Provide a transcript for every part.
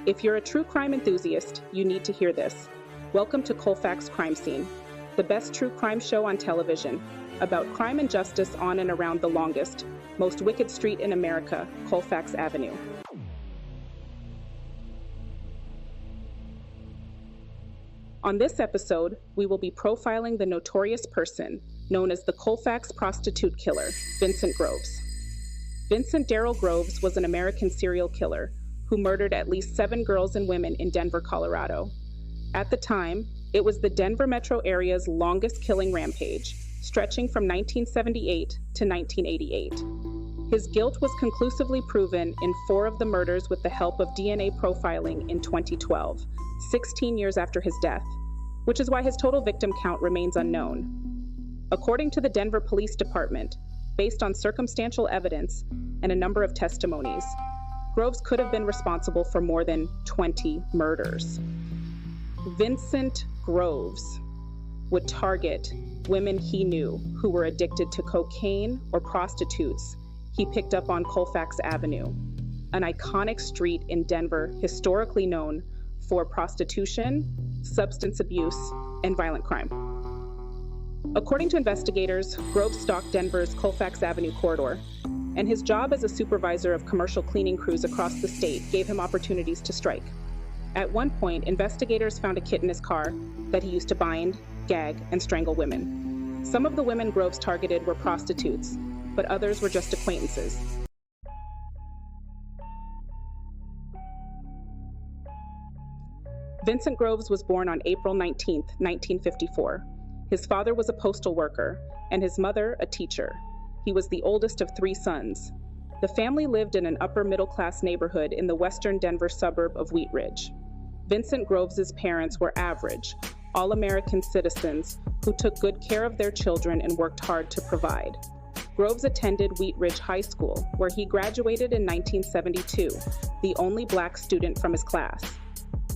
If you're a true crime enthusiast, you need to hear this. Welcome to Colfax Crime Scene, the best true crime show on television, about crime and justice on and around the longest, most wicked street in America, Colfax Avenue. On this episode, we will be profiling the notorious person known as the Colfax prostitute killer, Vincent Groves. Vincent Darrell Groves was an American serial killer who murdered at least 7 girls and women in Denver, Colorado. At the time, it was the Denver metro area's longest killing rampage, stretching from 1978 to 1988. His guilt was conclusively proven in 4 of the murders with the help of DNA profiling in 2012, 16 years after his death, which is why his total victim count remains unknown. According to the Denver Police Department, based on circumstantial evidence and a number of testimonies, Groves could have been responsible for more than 20 murders. Vincent Groves would target women he knew who were addicted to cocaine or prostitutes he picked up on Colfax Avenue, an iconic street in Denver historically known for prostitution, substance abuse, and violent crime. According to investigators, Groves stalked Denver's Colfax Avenue corridor, and his job as a supervisor of commercial cleaning crews across the state gave him opportunities to strike. At one point, investigators found a kit in his car that he used to bind, gag, and strangle women. Some of the women Groves targeted were prostitutes, but others were just acquaintances. Vincent Groves was born on April 19, 1954. His father was a postal worker, and his mother a teacher. He was the oldest of 3 sons. The family lived in an upper-middle-class neighborhood in the western Denver suburb of Wheat Ridge. Vincent Groves' parents were average, all-American citizens who took good care of their children and worked hard to provide. Groves attended Wheat Ridge High School, where he graduated in 1972, the only Black student from his class.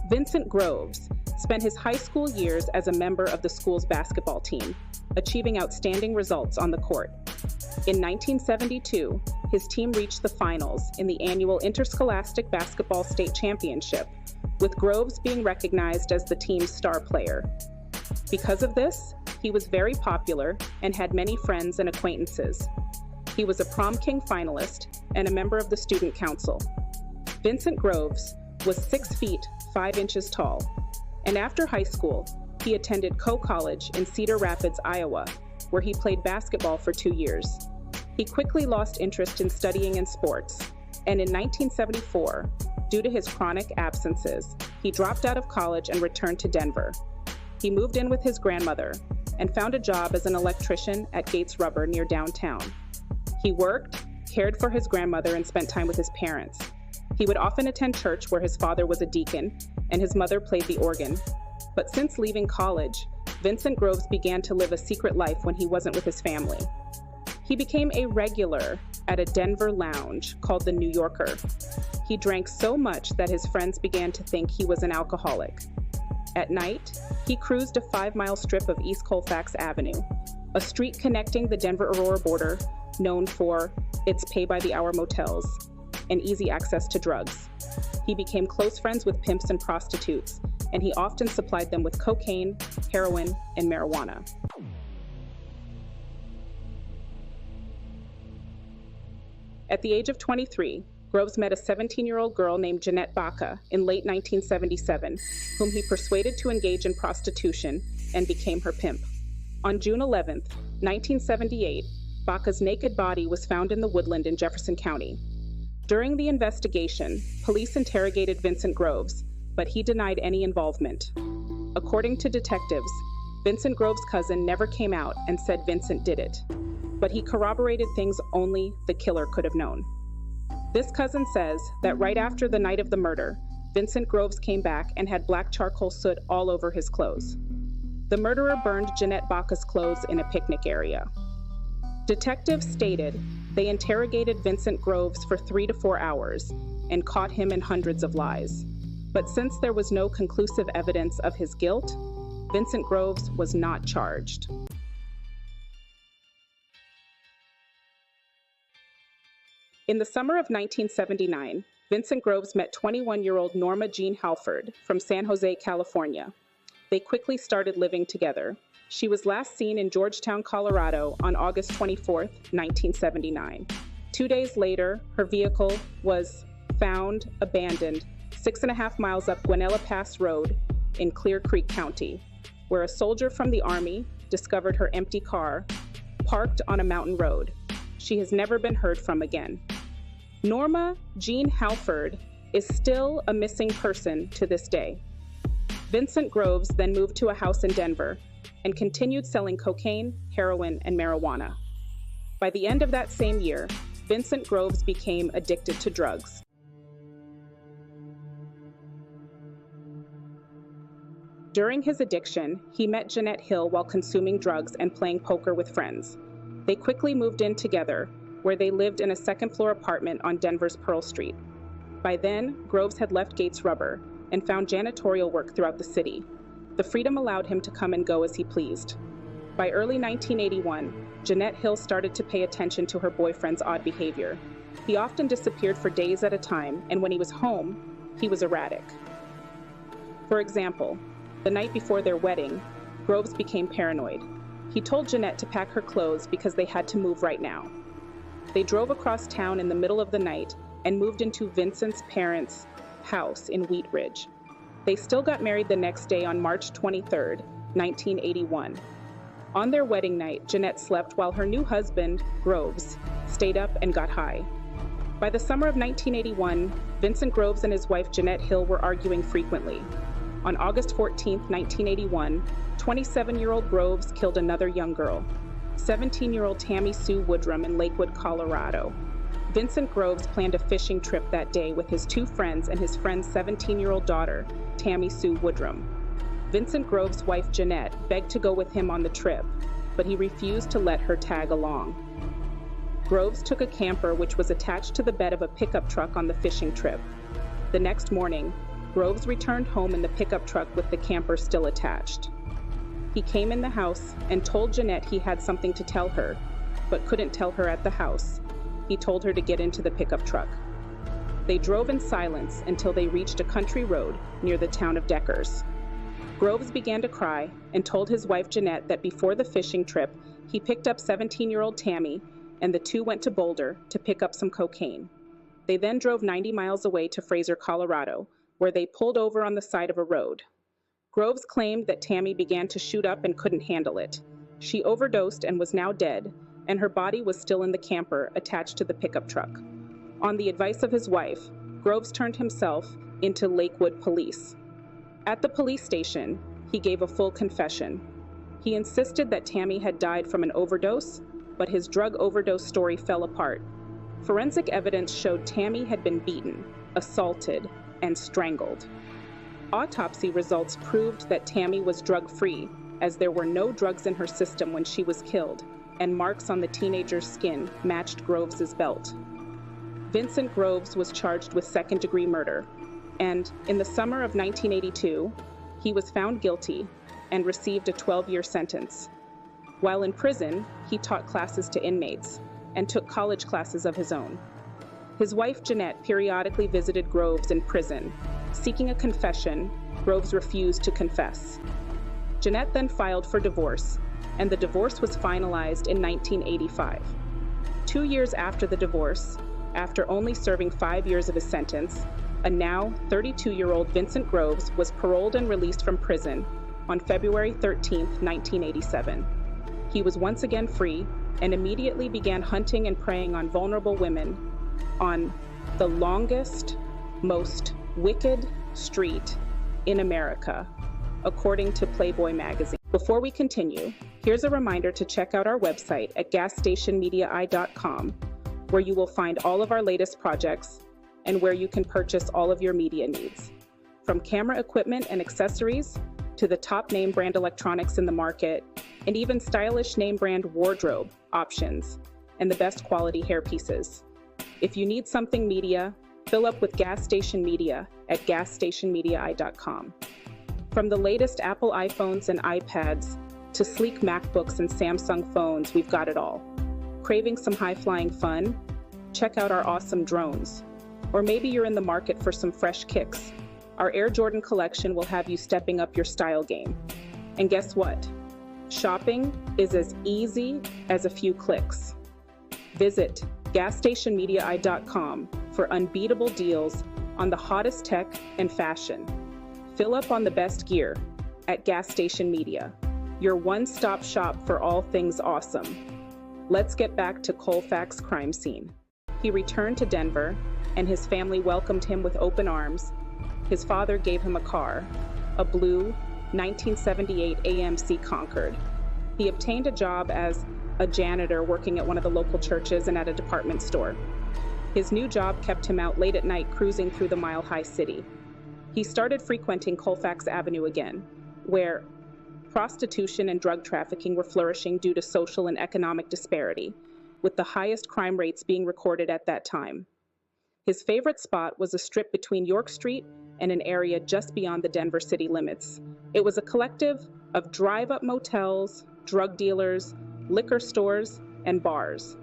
Vincent Groves spent his high school years as a member of the school's basketball team, achieving outstanding results on the court. In 1972, his team reached the finals in the annual Interscholastic Basketball State Championship, with Groves being recognized as the team's star player. Because of this, he was very popular and had many friends and acquaintances. He was a prom king finalist and a member of the student council. Vincent Groves was 6 feet 5 inches tall, and after high school, he attended Coe College in Cedar Rapids, Iowa, where he played basketball for 2 years. He quickly lost interest in studying in sports, and in 1974, due to his chronic absences, he dropped out of college and returned to Denver. He moved in with his grandmother and found a job as an electrician at Gates Rubber near downtown. He worked, cared for his grandmother, and spent time with his parents. He would often attend church where his father was a deacon and his mother played the organ. But since leaving college, Vincent Groves began to live a secret life when he wasn't with his family. He became a regular at a Denver lounge called the New Yorker. He drank so much that his friends began to think he was an alcoholic. At night, he cruised a 5-mile strip of East Colfax Avenue, a street connecting the Denver-Aurora border, known for its pay-by-the-hour motels and easy access to drugs. He became close friends with pimps and prostitutes, and he often supplied them with cocaine, heroin, and marijuana. At the age of 23, Groves met a 17-year-old girl named Jeanette Baca in late 1977, whom he persuaded to engage in prostitution and became her pimp. On June 11, 1978, Baca's naked body was found in the woodland in Jefferson County. During the investigation, police interrogated Vincent Groves, but he denied any involvement. According to detectives, Vincent Groves' cousin never came out and said Vincent did it, but he corroborated things only the killer could have known. This cousin says that right after the night of the murder, Vincent Groves came back and had black charcoal soot all over his clothes. The murderer burned Jeanette Baca's clothes in a picnic area. Detectives stated they interrogated Vincent Groves for 3 to 4 hours and caught him in hundreds of lies. But since there was no conclusive evidence of his guilt, Vincent Groves was not charged. In the summer of 1979, Vincent Groves met 21-year-old Norma Jean Halford from San Jose, California. They quickly started living together. She was last seen in Georgetown, Colorado on August 24, 1979. 2 days later, her vehicle was found abandoned 6.5 miles up Guanella Pass Road in Clear Creek County, where a soldier from the Army discovered her empty car parked on a mountain road. She has never been heard from again. Norma Jean Halford is still a missing person to this day. Vincent Groves then moved to a house in Denver and continued selling cocaine, heroin, and marijuana. By the end of that same year, Vincent Groves became addicted to drugs. During his addiction, he met Jeanette Hill while consuming drugs and playing poker with friends. They quickly moved in together, where they lived in a second-floor apartment on Denver's Pearl Street. By then, Groves had left Gates Rubber and found janitorial work throughout the city. The freedom allowed him to come and go as he pleased. By early 1981, Jeanette Hill started to pay attention to her boyfriend's odd behavior. He often disappeared for days at a time, and when he was home, he was erratic. For example, the night before their wedding, Groves became paranoid. He told Jeanette to pack her clothes because they had to move right now. They drove across town in the middle of the night and moved into Vincent's parents' house in Wheat Ridge. They still got married the next day on March 23, 1981. On their wedding night, Jeanette slept while her new husband, Groves, stayed up and got high. By the summer of 1981, Vincent Groves and his wife Jeanette Hill were arguing frequently. On August 14, 1981, 27-year-old Groves killed another young girl, 17-year-old Tammy Sue Woodrum in Lakewood, Colorado. Vincent Groves planned a fishing trip that day with his 2 friends and his friend's 17-year-old daughter, Tammy Sue Woodrum. Vincent Groves' wife Jeanette begged to go with him on the trip, but he refused to let her tag along. Groves took a camper which was attached to the bed of a pickup truck on the fishing trip. The next morning, Groves returned home in the pickup truck with the camper still attached. He came in the house and told Jeanette he had something to tell her, but couldn't tell her at the house. He told her to get into the pickup truck. They drove in silence until they reached a country road near the town of Deckers. Groves began to cry and told his wife Jeanette that before the fishing trip, he picked up 17-year-old Tammy, and the two went to Boulder to pick up some cocaine. They then drove 90 miles away to Fraser, Colorado, where they pulled over on the side of a road. Groves claimed that Tammy began to shoot up and couldn't handle it. She overdosed and was now dead, and her body was still in the camper attached to the pickup truck. On the advice of his wife, Groves turned himself into Lakewood police. At the police station, he gave a full confession. He insisted that Tammy had died from an overdose, but his drug overdose story fell apart. Forensic evidence showed Tammy had been beaten, assaulted, and strangled. Autopsy results proved that Tammy was drug-free, as there were no drugs in her system when she was killed, and marks on the teenager's skin matched Groves' belt. Vincent Groves was charged with second-degree murder, and in the summer of 1982, he was found guilty and received a 12-year sentence. While in prison, he taught classes to inmates and took college classes of his own. His wife, Jeanette, periodically visited Groves in prison. Seeking a confession, Groves refused to confess. Jeanette then filed for divorce, and the divorce was finalized in 1985. 2 years after the divorce, after only serving 5 years of his sentence, a now 32-year-old Vincent Groves was paroled and released from prison on February 13, 1987. He was once again free and immediately began hunting and preying on vulnerable women on the longest, most wicked street in America, according to Playboy magazine. Before we continue, here's a reminder to check out our website at gasstationmediaeye.com, where you will find all of our latest projects and where you can purchase all of your media needs. From camera equipment and accessories to the top name brand electronics in the market, and even stylish name brand wardrobe options and the best quality hair pieces. If you need something media, fill up with Gas Station Media at gasstationmediaeye.com. From the latest Apple iPhones and iPads to sleek MacBooks and Samsung phones, we've got it all. Craving some high-flying fun? Check out our awesome drones. Or maybe you're in the market for some fresh kicks. Our Air Jordan collection will have you stepping up your style game. And guess what? Shopping is as easy as a few clicks. Visit gasstationmediaeye.com for unbeatable deals on the hottest tech and fashion. Fill up on the best gear at Gas Station Media, your one-stop shop for all things awesome. Let's get back to Colfax Crime Scene. He returned to Denver, and his family welcomed him with open arms. His father gave him a car, a blue 1978 AMC Concord. He obtained a job as a janitor working at one of the local churches and at a department store. His new job kept him out late at night cruising through the mile-high city. He started frequenting Colfax Avenue again, where prostitution and drug trafficking were flourishing due to social and economic disparity, with the highest crime rates being recorded at that time. His favorite spot was a strip between York Street and an area just beyond the Denver city limits. It was a collective of drive-up motels, drug dealers, liquor stores, and bars.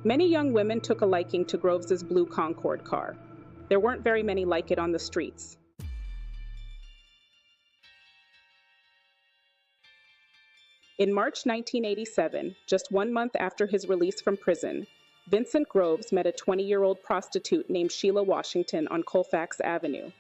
Many young women took a liking to Groves' blue Concorde car. There weren't very many like it on the streets. In March 1987, just 1 month after his release from prison, Vincent Groves met a 20-year-old prostitute named Sheila Washington on Colfax Avenue.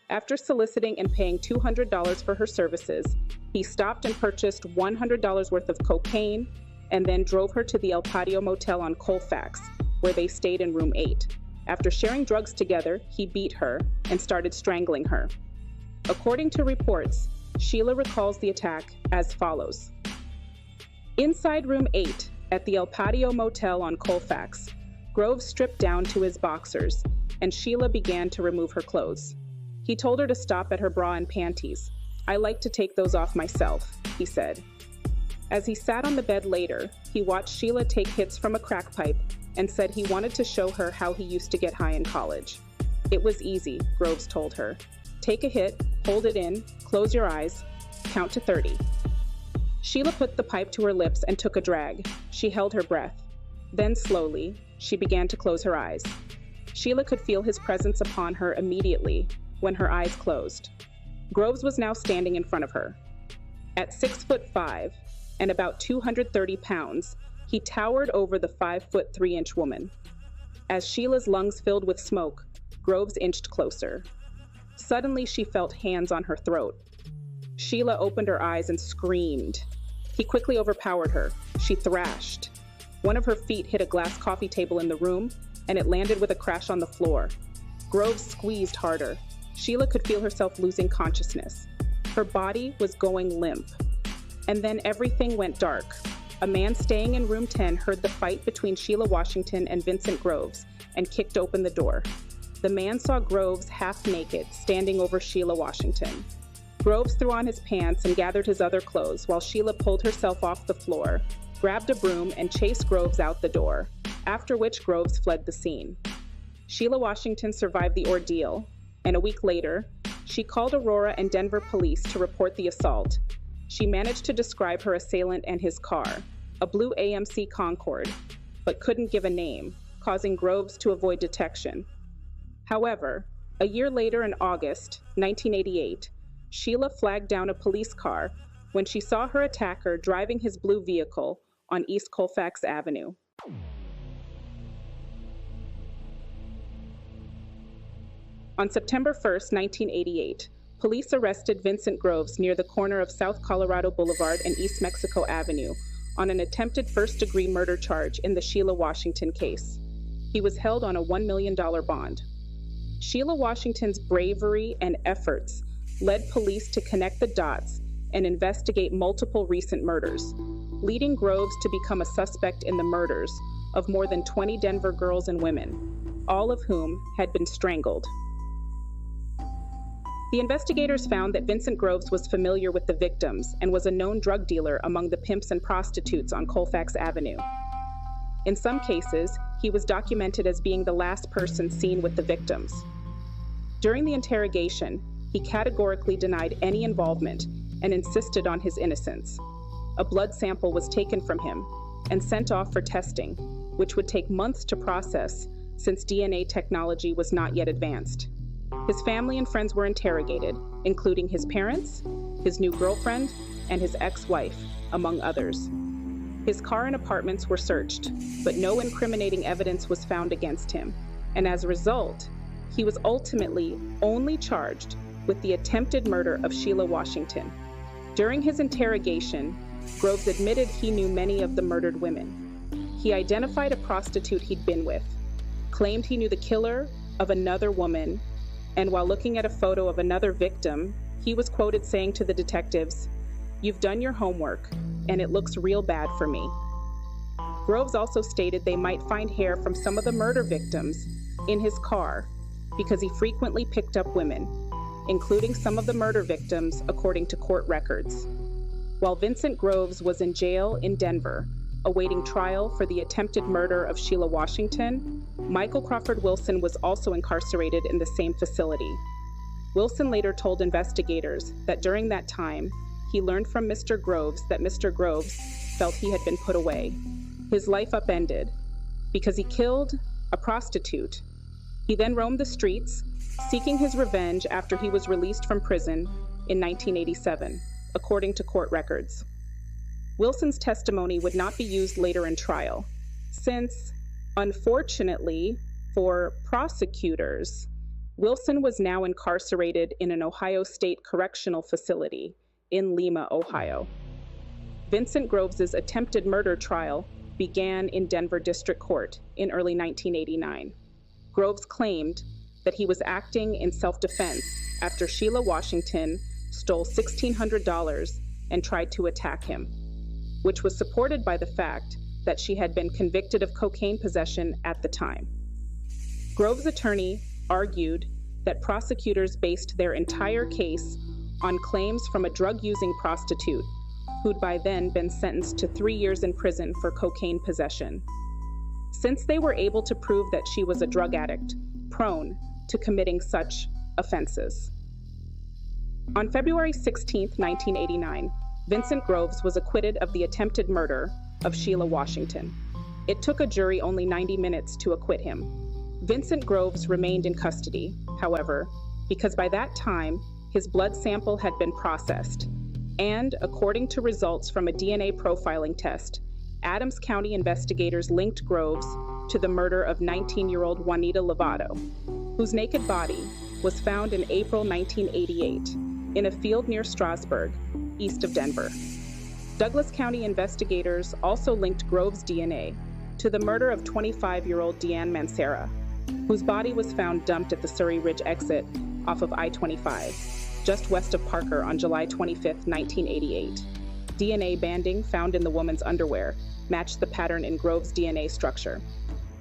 After soliciting and paying $200 for her services, he stopped and purchased $100 worth of cocaine and then drove her to the El Patio Motel on Colfax, where they stayed in room 8. After sharing drugs together, he beat her and started strangling her. According to reports, Sheila recalls the attack as follows. Inside room 8 at the El Patio Motel on Colfax, Groves stripped down to his boxers, and Sheila began to remove her clothes. He told her to stop at her bra and panties. "I like to take those off myself," he said. As he sat on the bed later, he watched Sheila take hits from a crack pipe and said he wanted to show her how he used to get high in college. "It was easy," Groves told her. "Take a hit, hold it in, close your eyes, count to 30. Sheila put the pipe to her lips and took a drag. She held her breath. Then slowly, she began to close her eyes. Sheila could feel his presence upon her immediately when her eyes closed. Groves was now standing in front of her. At 6'5" and about 230 pounds, he towered over the 5'3" woman. As Sheila's lungs filled with smoke, Groves inched closer. Suddenly, she felt hands on her throat. Sheila opened her eyes and screamed. He quickly overpowered her. She thrashed. One of her feet hit a glass coffee table in the room, and it landed with a crash on the floor. Groves squeezed harder. Sheila could feel herself losing consciousness. Her body was going limp. And then everything went dark. A man staying in room 10 heard the fight between Sheila Washington and Vincent Groves and kicked open the door. The man saw Groves half naked, standing over Sheila Washington. Groves threw on his pants and gathered his other clothes while Sheila pulled herself off the floor. grabbed a broom and chased Groves out the door, after which Groves fled the scene. Sheila Washington survived the ordeal, and a week later, she called Aurora and Denver police to report the assault. She managed to describe her assailant and his car, a blue AMC Concorde, but couldn't give a name, causing Groves to avoid detection. However, a year later in August 1988, Sheila flagged down a police car when she saw her attacker driving his blue vehicle on East Colfax Avenue. On September 1, 1988, police arrested Vincent Groves near the corner of South Colorado Boulevard and East Mexico Avenue on an attempted first-degree murder charge in the Sheila Washington case. He was held on a $1 million bond. Sheila Washington's bravery and efforts led police to connect the dots and investigate multiple recent murders, leading Groves to become a suspect in the murders of more than 20 Denver girls and women, all of whom had been strangled. The investigators found that Vincent Groves was familiar with the victims and was a known drug dealer among the pimps and prostitutes on Colfax Avenue. In some cases, he was documented as being the last person seen with the victims. During the interrogation, he categorically denied any involvement and insisted on his innocence. A blood sample was taken from him and sent off for testing, which would take months to process since DNA technology was not yet advanced. His family and friends were interrogated, including his parents, his new girlfriend, and his ex-wife, among others. His car and apartments were searched, but no incriminating evidence was found against him, and as a result, he was ultimately only charged with the attempted murder of Sheila Washington. During his interrogation, Groves admitted he knew many of the murdered women. He identified a prostitute he'd been with, claimed he knew the killer of another woman, and while looking at a photo of another victim, he was quoted saying to the detectives, "You've done your homework, and it looks real bad for me." Groves also stated they might find hair from some of the murder victims in his car because he frequently picked up women, including some of the murder victims, according to court records. While Vincent Groves was in jail in Denver, awaiting trial for the attempted murder of Sheila Washington, Michael Crawford Wilson was also incarcerated in the same facility. Wilson later told investigators that during that time, he learned from Mr. Groves that Mr. Groves felt he had been put away. His life upended because he killed a prostitute. He then roamed the streets, seeking his revenge after he was released from prison in 1987, according to court records. Wilson's testimony would not be used later in trial, since, unfortunately for prosecutors, Wilson was now incarcerated in an Ohio State correctional facility in Lima, Ohio. Vincent Groves' attempted murder trial began in Denver District Court in early 1989. Groves claimed that he was acting in self-defense after Sheila Washington stole $1,600 and tried to attack him, which was supported by the fact that she had been convicted of cocaine possession at the time. Groves' attorney argued that prosecutors based their entire case on claims from a drug-using prostitute who'd by then been sentenced to 3 years in prison for cocaine possession. Since they were able to prove that she was a drug addict, prone to committing such offenses. On February 16, 1989, Vincent Groves was acquitted of the attempted murder of Sheila Washington. It took a jury only 90 minutes to acquit him. Vincent Groves remained in custody, however, because by that time, his blood sample had been processed, and according to results from a DNA profiling test, Adams County investigators linked Groves to the murder of 19-year-old Juanita Lovato, whose naked body was found in April 1988 in a field near Strasburg, east of Denver. Douglas County investigators also linked Groves' DNA to the murder of 25-year-old Deanne Mancera, whose body was found dumped at the Surrey Ridge exit off of I-25, just west of Parker on July 25, 1988. DNA banding found in the woman's underwear matched the pattern in Groves' DNA structure.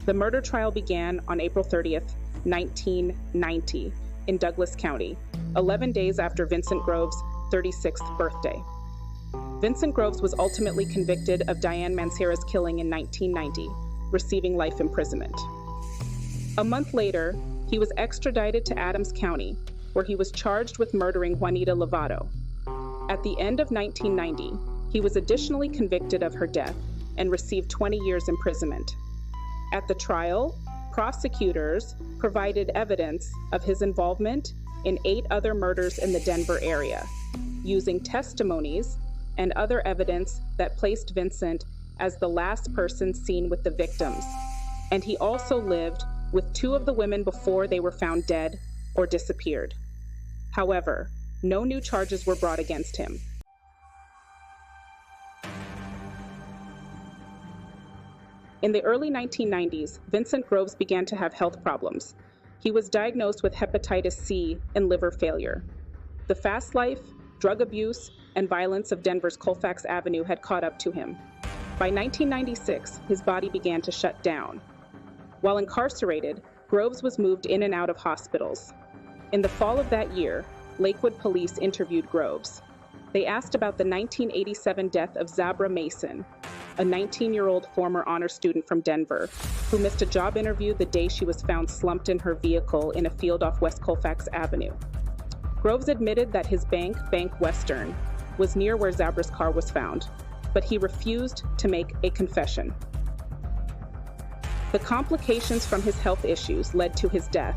The murder trial began on April 30, 1990, in Douglas County, 11 days after Vincent Groves' 36th birthday. Vincent Groves was ultimately convicted of Diane Mancera's killing in 1990, receiving life imprisonment. A month later, he was extradited to Adams County, where he was charged with murdering Juanita Lovato. At the end of 1990, he was additionally convicted of her death and received 20 years imprisonment. At the trial, prosecutors provided evidence of his involvement in 8 other murders in the Denver area, using testimonies and other evidence that placed Vincent as the last person seen with the victims, and he also lived with 2 of the women before they were found dead or disappeared. However, no new charges were brought against him. In the early 1990s, Vincent Groves began to have health problems. He was diagnosed with hepatitis C and liver failure. The fast life, drug abuse, and violence of Denver's Colfax Avenue had caught up to him. By 1996, his body began to shut down. While incarcerated, Groves was moved in and out of hospitals. In the fall of that year, Lakewood police interviewed Groves. They asked about the 1987 death of Zabra Mason, a 19-year-old former honor student from Denver, who missed a job interview the day she was found slumped in her vehicle in a field off West Colfax Avenue. Groves admitted that his bank, Bank Western, was near where Zabra's car was found, but he refused to make a confession. The complications from his health issues led to his death,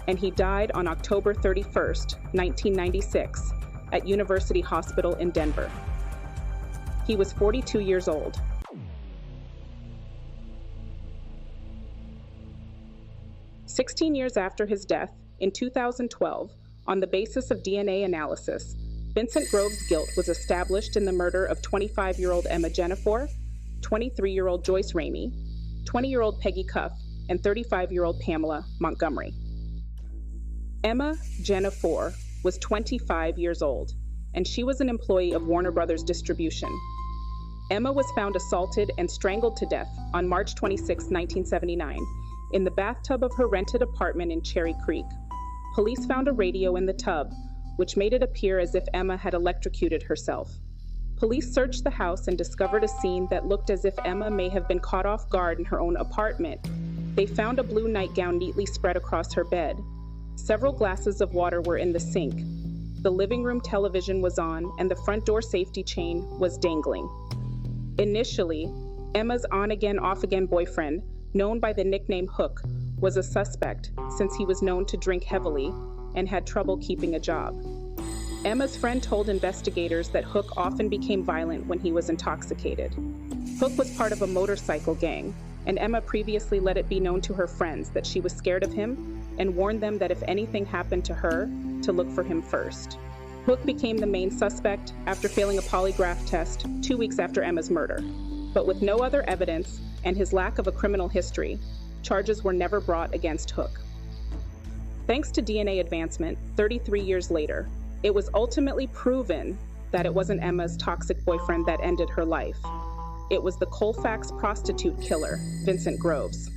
and he died on October 31st, 1996, at University Hospital in Denver. He was 42 years old. "16 years after his death, in 2012, on the basis of DNA analysis, Vincent Groves' guilt was established in the murder of 25-year-old Emma Jennifer, 23-year-old Joyce Ramey, 20-year-old Peggy Cuff, and 35-year-old Pamela Montgomery. Emma Jennifer was 25 years old, and she was an employee of Warner Brothers Distribution. Emma was found assaulted and strangled to death on March 26, 1979, in the bathtub of her rented apartment in Cherry Creek. Police found a radio in the tub, which made it appear as if Emma had electrocuted herself. Police searched the house and discovered a scene that looked as if Emma may have been caught off guard in her own apartment. They found a blue nightgown neatly spread across her bed. Several glasses of water were in the sink. The living room television was on, and the front door safety chain was dangling. Initially, Emma's on-again, off-again boyfriend, known by the nickname Hook, was a suspect since he was known to drink heavily and had trouble keeping a job. Emma's friend told investigators that Hook often became violent when he was intoxicated. Hook was part of a motorcycle gang, and Emma previously let it be known to her friends that she was scared of him and warned them that if anything happened to her, to look for him first. Hook became the main suspect after failing a polygraph test 2 weeks after Emma's murder. But with no other evidence and his lack of a criminal history, charges were never brought against Hook. Thanks to DNA advancement, 33 years later, it was ultimately proven that it wasn't Emma's toxic boyfriend that ended her life. It was the Colfax prostitute killer, Vincent Groves.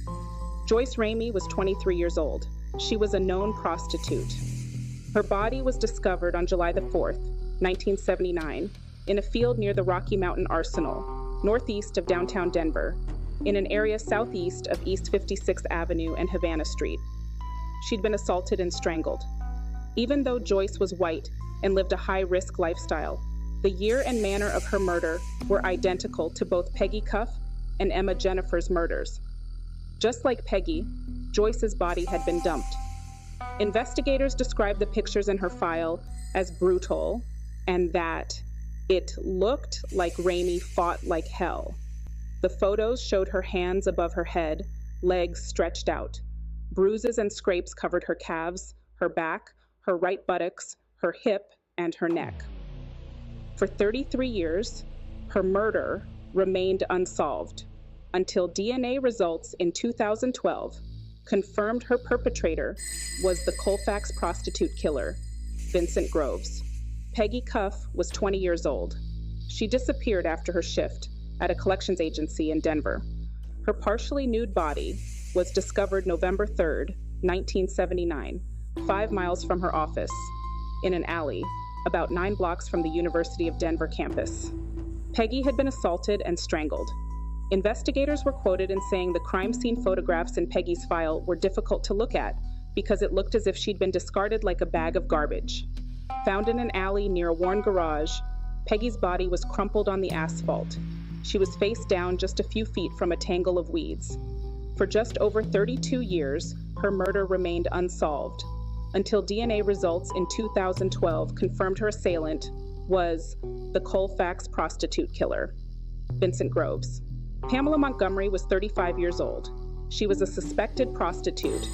Joyce Ramey was 23 years old. She was a known prostitute. Her body was discovered on July the 4th, 1979, in a field near the Rocky Mountain Arsenal, northeast of downtown Denver, in an area southeast of East 56th Avenue and Havana Street. She'd been assaulted and strangled. Even though Joyce was white and lived a high-risk lifestyle, the year and manner of her murder were identical to both Peggy Cuff and Emma Jennifer's murders. Just like Peggy, Joyce's body had been dumped. Investigators described the pictures in her file as brutal and that it looked like Ramey fought like hell. The photos showed her hands above her head, legs stretched out. Bruises and scrapes covered her calves, her back, her right buttocks, her hip, and her neck. For 33 years, her murder remained unsolved until DNA results in 2012 confirmed her perpetrator was the Colfax prostitute killer, Vincent Groves. Peggy Cuff was 20 years old. She disappeared after her shift at a collections agency in Denver. Her partially nude body was discovered November 3rd, 1979, 5 miles from her office, in an alley, about 9 blocks from the University of Denver campus. Peggy had been assaulted and strangled. Investigators were quoted in saying the crime scene photographs in Peggy's file were difficult to look at because it looked as if she'd been discarded like a bag of garbage. Found in an alley near a worn garage, Peggy's body was crumpled on the asphalt. She was face down just a few feet from a tangle of weeds. For just over 32 years, her murder remained unsolved, until DNA results in 2012 confirmed her assailant was the Colfax prostitute killer, Vincent Groves. Pamela Montgomery was 35 years old. She was a suspected prostitute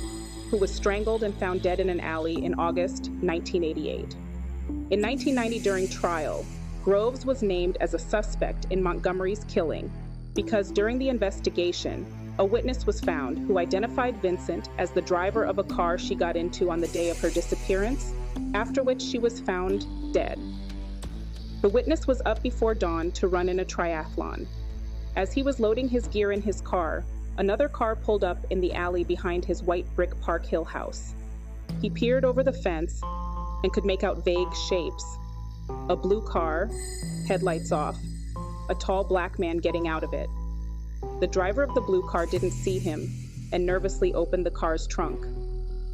who was strangled and found dead in an alley in August 1988. In 1990, during trial, Groves was named as a suspect in Montgomery's killing because during the investigation, a witness was found who identified Vincent as the driver of a car she got into on the day of her disappearance, after which she was found dead. The witness was up before dawn to run in a triathlon. As he was loading his gear in his car, another car pulled up in the alley behind his white brick Park Hill house. He peered over the fence and could make out vague shapes. A blue car, headlights off, a tall black man getting out of it. The driver of the blue car didn't see him and nervously opened the car's trunk.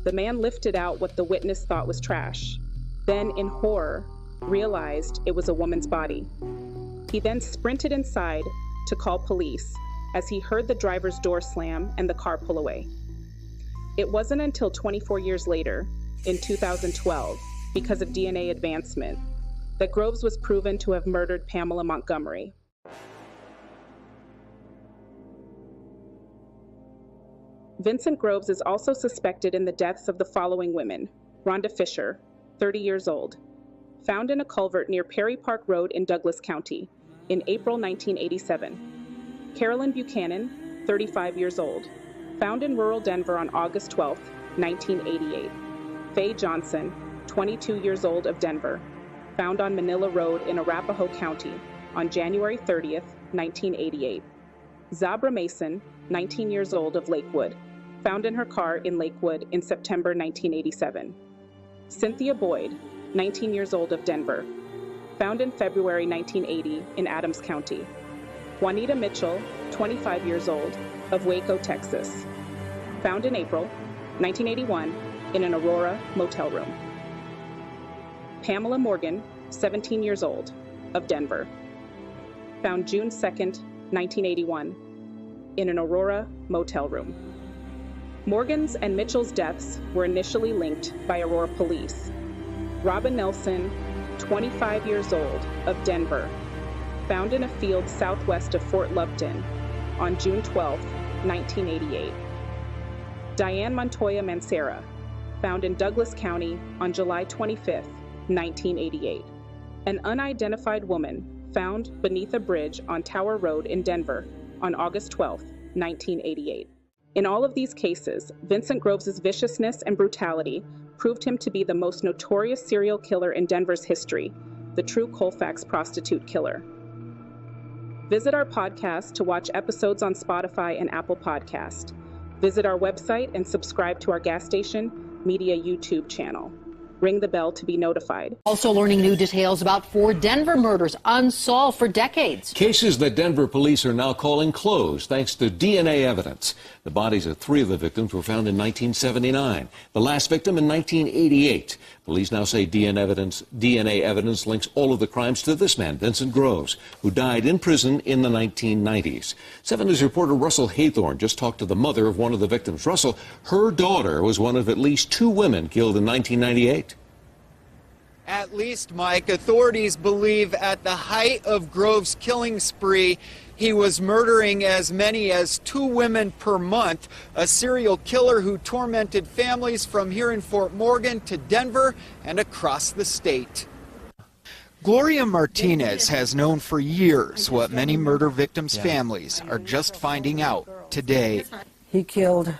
The man lifted out what the witness thought was trash, then in horror realized it was a woman's body. He then sprinted inside to call police as he heard the driver's door slam and the car pull away. It wasn't until 24 years later, in 2012, because of DNA advancement, that Groves was proven to have murdered Pamela Montgomery. Vincent Groves is also suspected in the deaths of the following women: Rhonda Fisher, 30 years old, found in a culvert near Perry Park Road in Douglas County in April 1987. Carolyn Buchanan, 35 years old, found in rural Denver on August 12, 1988. Faye Johnson, 22 years old, of Denver, found on Manila Road in Arapahoe County on January 30, 1988. Zabra Mason, 19 years old, of Lakewood, found in her car in Lakewood in September 1987. Cynthia Boyd, 19 years old, of Denver, found in February 1980 in Adams County. Juanita Mitchell, 25 years old, of Waco, Texas, found in April 1981 in an Aurora motel room. Pamela Morgan, 17 years old, of Denver, found June 2nd, 1981 in an Aurora motel room. Morgan's and Mitchell's deaths were initially linked by Aurora police. Robin Nelson, 25 years old, of Denver, found in a field southwest of Fort Lupton on June 12, 1988. Diane Montoya Mancera, found in Douglas County on July 25, 1988. An unidentified woman found beneath a bridge on Tower Road in Denver on August 12, 1988. In all of these cases, Vincent Groves' viciousness and brutality proved him to be the most notorious serial killer in Denver's history, the true Colfax prostitute killer. Visit our podcast to watch episodes on Spotify and Apple Podcast. Visit our website and subscribe to our Gas Station Media YouTube channel. Ring the bell to be notified. Also learning new details about 4 Denver murders unsolved for decades. Cases that Denver police are now calling closed thanks to DNA evidence. The bodies of 3 of the victims were found in 1979. The last victim in 1988. Police now say DNA evidence links all of the crimes to this man, Vincent Groves, who died in prison in the 1990s. 7 News reporter Russell Haythorne just talked to the mother of one of the victims. Russell, her daughter was one of at least 2 women killed in 1998. At least, Mike, authorities believe at the height of Groves' killing spree, he was murdering as many as 2 women per month, a serial killer who tormented families from here in Fort Morgan to Denver and across the state. Gloria Martinez has known for years what many murder victims' families are just finding out today. He killed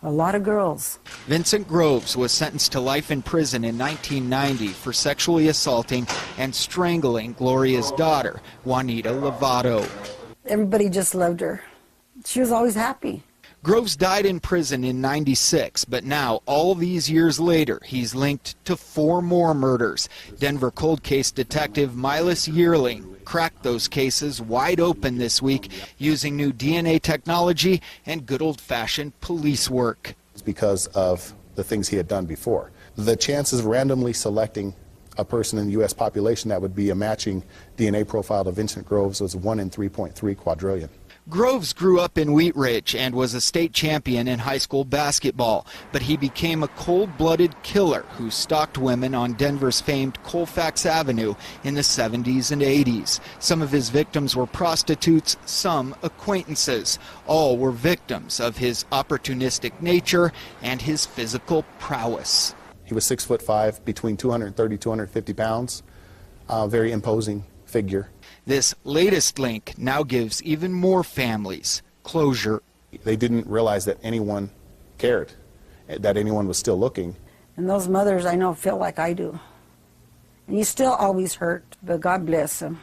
a lot of girls. Vincent Groves was sentenced to life in prison in 1990 for sexually assaulting and strangling Gloria's daughter, Juanita Lovato. Everybody just loved her. She was always happy. Groves died in prison in '96, but now, all these years later, he's linked to 4 more murders. Denver cold case detective Milas Yearling cracked those cases wide open this week using new DNA technology and good old-fashioned police work. It's because of the things he had done before. The chances of randomly selecting a person in the U.S. population that would be a matching DNA profile to Vincent Groves was 1 in 3.3 quadrillion. Groves grew up in Wheat Ridge and was a state champion in high school basketball, but he became a cold-blooded killer who stalked women on Denver's famed Colfax Avenue in the 70s and 80s. Some of his victims were prostitutes, some acquaintances. All were victims of his opportunistic nature and his physical prowess. He was 6'5", between 230, 250 pounds, very imposing figure. This latest link now gives even more families closure. They didn't realize that anyone cared, that anyone was still looking. And those mothers, I know, feel like I do. And you still always hurt, but God bless them.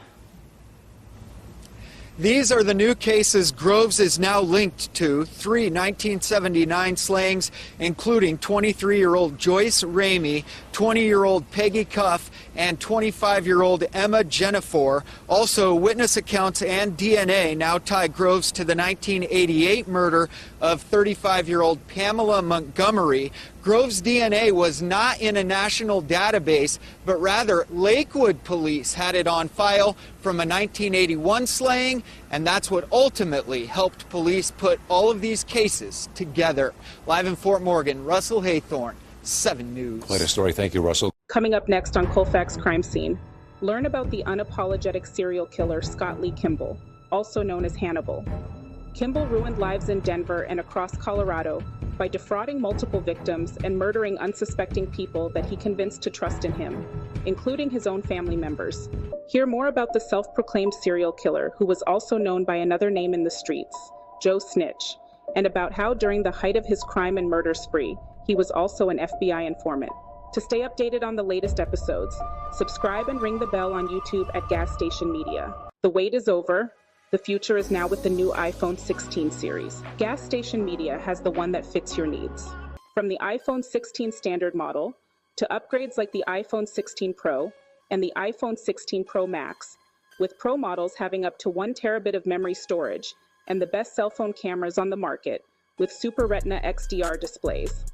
These are the new cases Groves is now linked to, 3 1979 slayings, including 23-year-old Joyce Ramey, 20-year-old Peggy Cuff, and 25-year-old Emma Jennifer. Also, witness accounts and DNA now tie Groves to the 1988 murder of 35-year-old Pamela Montgomery. Groves' DNA was not in a national database, but rather Lakewood police had it on file from a 1981 slaying, and that's what ultimately helped police put all of these cases together. Live in Fort Morgan, Russell Haythorne, 7 News. Quite a story. Thank you, Russell. Coming up next on Colfax Crime Scene, learn about the unapologetic serial killer Scott Lee Kimball, also known as Hannibal. Kimball ruined lives in Denver and across Colorado by defrauding multiple victims and murdering unsuspecting people that he convinced to trust in him, including his own family members. Hear more about the self-proclaimed serial killer, who was also known by another name in the streets, Joe Snitch, and about how during the height of his crime and murder spree, he was also an FBI informant. To stay updated on the latest episodes, subscribe and ring the bell on YouTube at Gas Station Media. The wait is over. The future is now with the new iPhone 16 series. Gas Station Media has the one that fits your needs. From the iPhone 16 standard model to upgrades like the iPhone 16 Pro and the iPhone 16 Pro Max, with Pro models having up to 1 terabit of memory storage and the best cell phone cameras on the market with Super Retina XDR displays,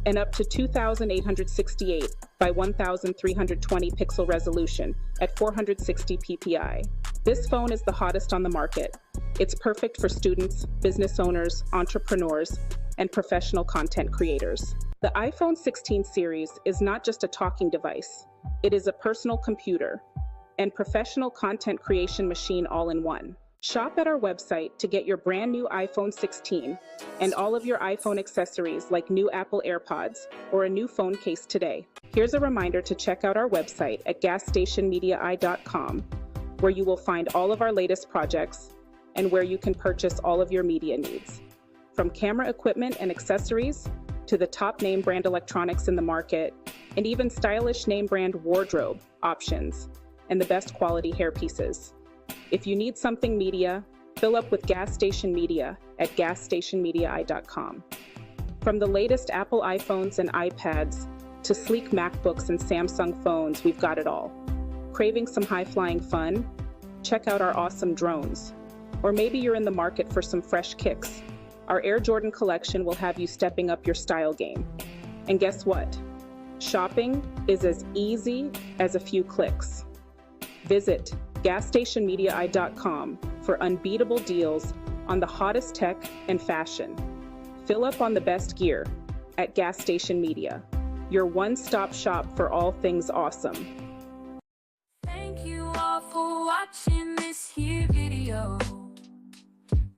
and up to 2,868 by 1,320 pixel resolution at 460 ppi. This phone is the hottest on the market. It's perfect for students, business owners, entrepreneurs, and professional content creators. The iPhone 16 series is not just a talking device. It is a personal computer and professional content creation machine all in one. Shop at our website to get your brand new iPhone 16 and all of your iPhone accessories like new Apple AirPods or a new phone case today. Here's a reminder to check out our website at gasstationmediaeye.com, where you will find all of our latest projects and where you can purchase all of your media needs. From camera equipment and accessories to the top name brand electronics in the market, and even stylish name brand wardrobe options and the best quality hair pieces. If you need something media, fill up with Gas Station Media at gasstationmediaeye.com. From the latest Apple iPhones and iPads to sleek MacBooks and Samsung phones, we've got it all. Craving some high-flying fun? Check out our awesome drones. Or maybe you're in the market for some fresh kicks. Our Air Jordan collection will have you stepping up your style game. And guess what? Shopping is as easy as a few clicks. Visit gasstationmediaeye.com for unbeatable deals on the hottest tech and fashion. Fill up on the best gear at Gas Station Media, your one-stop shop for all things awesome. Thank you all for watching this here video.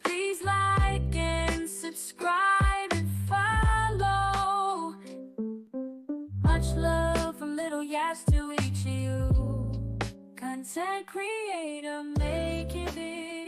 Please like and subscribe and follow. Much love from Little Yas to each of you. Content creator making it.